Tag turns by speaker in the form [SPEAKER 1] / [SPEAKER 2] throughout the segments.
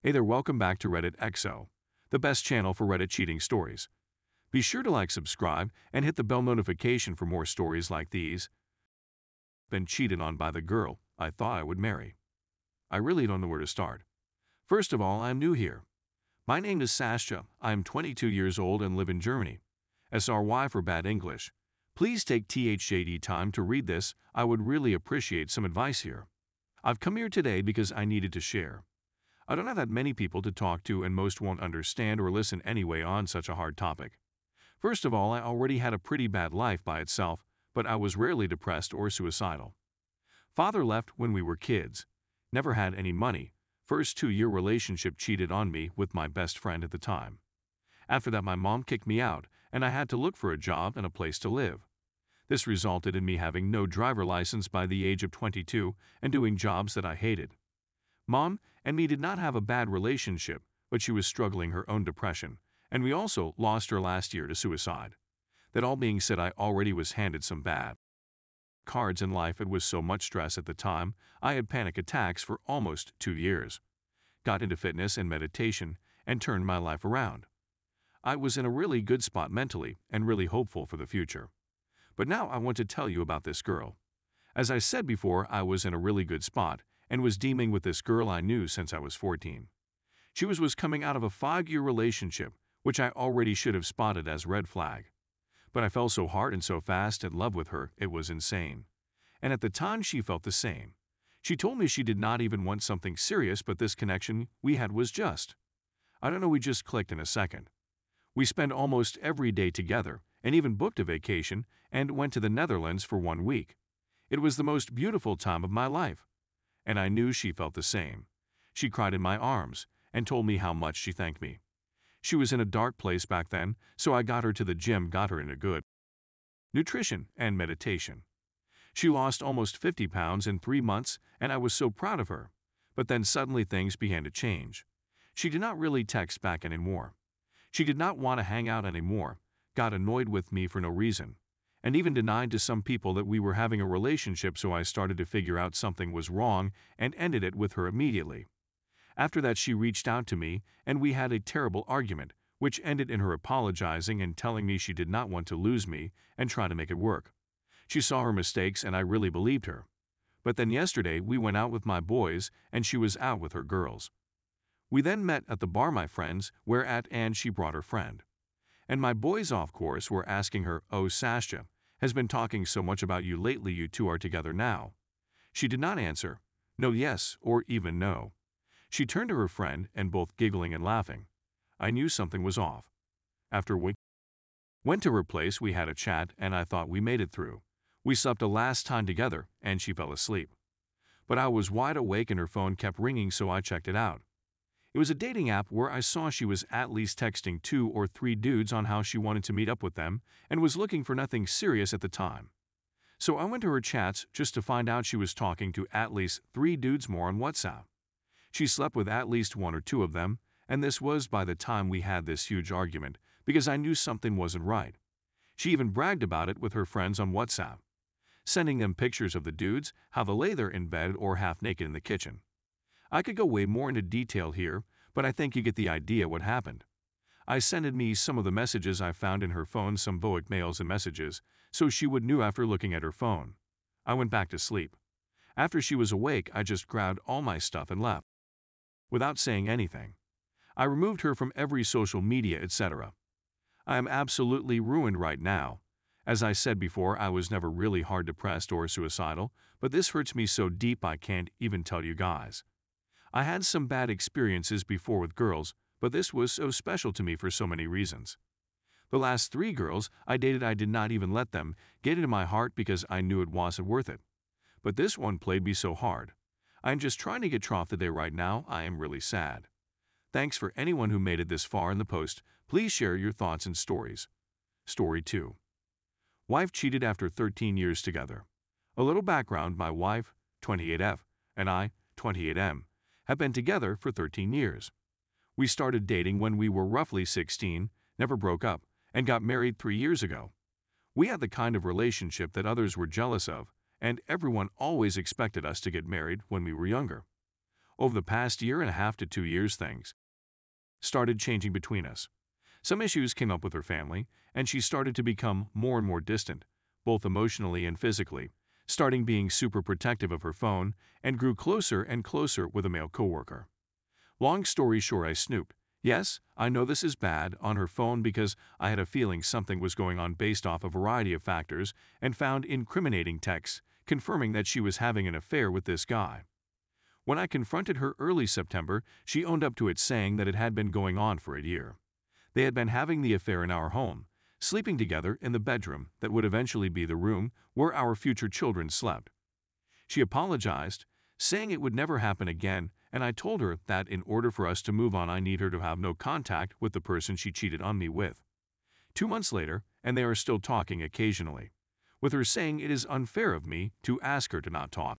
[SPEAKER 1] Hey there, welcome back to Reddit XO, the best channel for Reddit cheating stories. Be sure to like, subscribe, and hit the bell notification for more stories like these. Been cheated on by the girl I thought I would marry. I really don't know where to start. First of all, I'm new here. My name is Sasha, I'm 22 years old and live in Germany. SRY for bad English. Please take THJD time to read this, I would really appreciate some advice here. I've come here today because I needed to share. I don't have that many people to talk to and most won't understand or listen anyway on such a hard topic. First of all, I already had a pretty bad life by itself, but I was rarely depressed or suicidal. Father left when we were kids. Never had any money. First 2-year relationship cheated on me with my best friend at the time. After that, my mom kicked me out, and I had to look for a job and a place to live. This resulted in me having no driver license by the age of 22 and doing jobs that I hated. Mom and me did not have a bad relationship, but she was struggling her own depression, and we also lost her last year to suicide. That all being said, I already was handed some bad cards in life. It was so much stress at the time, I had panic attacks for almost 2 years. Got into fitness and meditation and turned my life around. I was in a really good spot mentally and really hopeful for the future. But now I want to tell you about this girl. As I said before, I was in a really good spot and was dealing with this girl I knew since I was 14. She was coming out of a 5-year relationship, which I already should have spotted as red flag. But I fell so hard and so fast in love with her, it was insane. And at the time she felt the same. She told me she did not even want something serious, but this connection we had was just. I don't know, we just clicked in a second. We spent almost every day together and even booked a vacation and went to the Netherlands for 1 week. It was the most beautiful time of my life. And I knew she felt the same. She cried in my arms and told me how much she thanked me. She was in a dark place back then, so I got her to the gym, got her into good nutrition and meditation. She lost almost 50 pounds in 3 months, and I was so proud of her. But then suddenly things began to change. She did not really text back anymore. She did not want to hang out anymore, got annoyed with me for no reason, and even denied to some people that we were having a relationship, so I started to figure out something was wrong and ended it with her immediately. After that, she reached out to me, and we had a terrible argument, which ended in her apologizing and telling me she did not want to lose me and try to make it work. She saw her mistakes, and I really believed her. But then yesterday, we went out with my boys, and she was out with her girls. We then met at the bar, my friends were at, and she brought her friend. And my boys, of course, were asking her, "Oh, Sasha has been talking so much about you lately, you two are together now." She did not answer, no, yes, or even no. She turned to her friend and both giggling and laughing. I knew something was off. After we went to her place, we had a chat, and I thought we made it through. We slept a last time together, and she fell asleep. But I was wide awake and her phone kept ringing, so I checked it out. It was a dating app where I saw she was at least texting 2 or 3 dudes on how she wanted to meet up with them and was looking for nothing serious at the time. So I went to her chats just to find out she was talking to at least 3 dudes more on WhatsApp. She slept with at least 1 or 2 of them, and this was by the time we had this huge argument because I knew something wasn't right. She even bragged about it with her friends on WhatsApp, sending them pictures of the dudes, how they lay there in bed or half naked in the kitchen. I could go way more into detail here, but I think you get the idea what happened. I sent me some of the messages I found in her phone, some voic mails and messages, so she would know after looking at her phone. I went back to sleep. After she was awake, I just grabbed all my stuff and left. Without saying anything. I removed her from every social media, etc. I am absolutely ruined right now. As I said before, I was never really hard depressed or suicidal, but this hurts me so deep I can't even tell you guys. I had some bad experiences before with girls, but this was so special to me for so many reasons. The last 3 girls I dated, I did not even let them get into my heart because I knew it wasn't worth it. But this one played me so hard. I'm just trying to get off today right now. I am really sad. Thanks for anyone who made it this far in the post. Please share your thoughts and stories. Story 2. Wife cheated after 13 years together. A little background: my wife, 28F, and I, 28M, have been together for 13 years. We started dating when we were roughly 16, never broke up, and got married 3 years ago. We had the kind of relationship that others were jealous of, and everyone always expected us to get married when we were younger. Over the past year and a half to 2 years, things started changing between us. Some issues came up with her family, and she started to become more and more distant, both emotionally and physically, starting being super protective of her phone and grew closer and closer with a male coworker. Long story short, I snooped. Yes, I know this is bad, on her phone because I had a feeling something was going on based off a variety of factors and found incriminating texts confirming that she was having an affair with this guy. When I confronted her early September, she owned up to it, saying that it had been going on for a year. They had been having the affair in our home, sleeping together in the bedroom that would eventually be the room where our future children slept. She apologized, saying it would never happen again, and I told her that in order for us to move on, I need her to have no contact with the person she cheated on me with. 2 months later, and they are still talking occasionally, with her saying it is unfair of me to ask her to not talk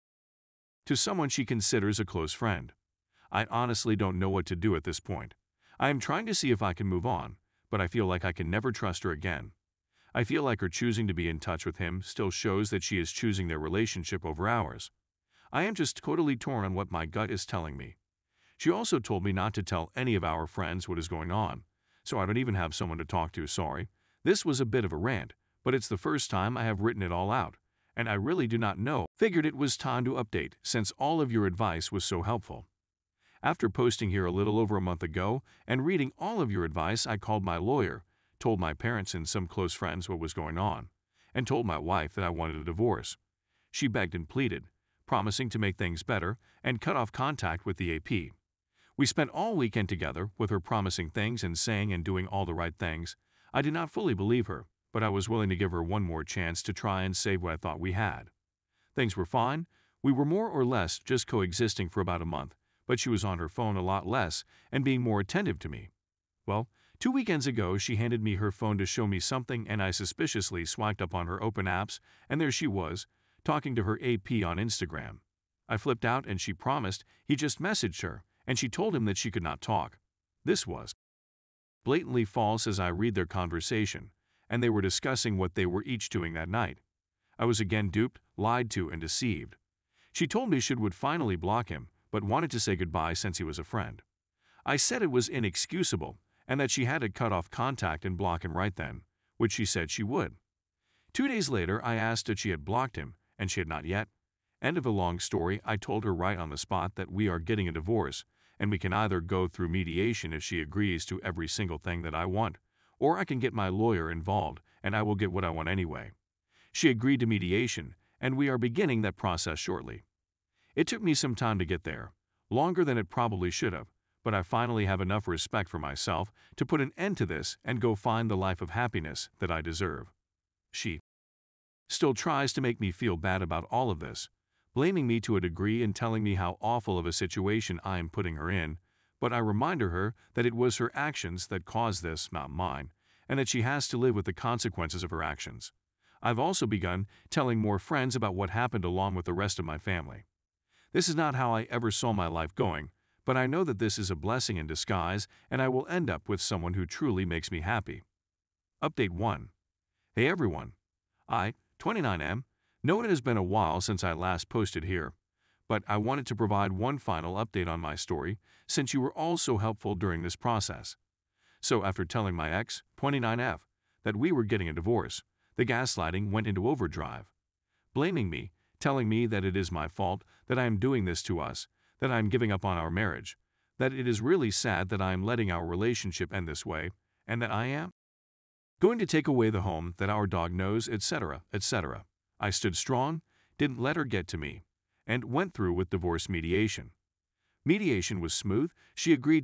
[SPEAKER 1] to someone she considers a close friend. I honestly don't know what to do at this point. I am trying to see if I can move on, but I feel like I can never trust her again. I feel like her choosing to be in touch with him still shows that she is choosing their relationship over ours. I am just totally torn on what my gut is telling me. She also told me not to tell any of our friends what is going on, so I don't even have someone to talk to. Sorry. This was a bit of a rant, but it's the first time I have written it all out, and I really do not know. Figured it was time to update since all of your advice was so helpful. After posting here a little over a month ago and reading all of your advice, I called my lawyer, told my parents and some close friends what was going on, and told my wife that I wanted a divorce. She begged and pleaded, promising to make things better and cut off contact with the AP. We spent all weekend together with her promising things and saying and doing all the right things. I did not fully believe her, but I was willing to give her one more chance to try and save what I thought we had. Things were fine. We were more or less just coexisting for about a month, but she was on her phone a lot less and being more attentive to me. Well, 2 weekends ago, she handed me her phone to show me something, and I suspiciously swiped up on her open apps, and there she was, talking to her AP on Instagram. I flipped out, and she promised he just messaged her, and she told him that she could not talk. This was blatantly false as I read their conversation, and they were discussing what they were each doing that night. I was again duped, lied to, and deceived. She told me she would finally block him, but wanted to say goodbye since he was a friend. I said it was inexcusable, and that she had to cut off contact and block him right then, which she said she would. 2 days later, I asked if she had blocked him, and she had not yet. End of a long story. I told her right on the spot that we are getting a divorce, and we can either go through mediation if she agrees to every single thing that I want, or I can get my lawyer involved, and I will get what I want anyway. She agreed to mediation, and we are beginning that process shortly. It took me some time to get there, longer than it probably should have, but I finally have enough respect for myself to put an end to this and go find the life of happiness that I deserve. She still tries to make me feel bad about all of this, blaming me to a degree and telling me how awful of a situation I am putting her in, but I remind her that it was her actions that caused this, not mine, and that she has to live with the consequences of her actions. I've also begun telling more friends about what happened along with the rest of my family. This is not how I ever saw my life going, but I know that this is a blessing in disguise, and I will end up with someone who truly makes me happy. Update 1. Hey everyone. I, 29M, know it has been a while since I last posted here, but I wanted to provide one final update on my story since you were all so helpful during this process. So after telling my ex, 29F, that we were getting a divorce, the gaslighting went into overdrive, blaming me, telling me that it is my fault, that I am doing this to us, that I am giving up on our marriage, that it is really sad that I am letting our relationship end this way, and that I am going to take away the home that our dog knows, etc., etc. I stood strong, didn't let her get to me, and went through with divorce mediation. Mediation was smooth. She agreed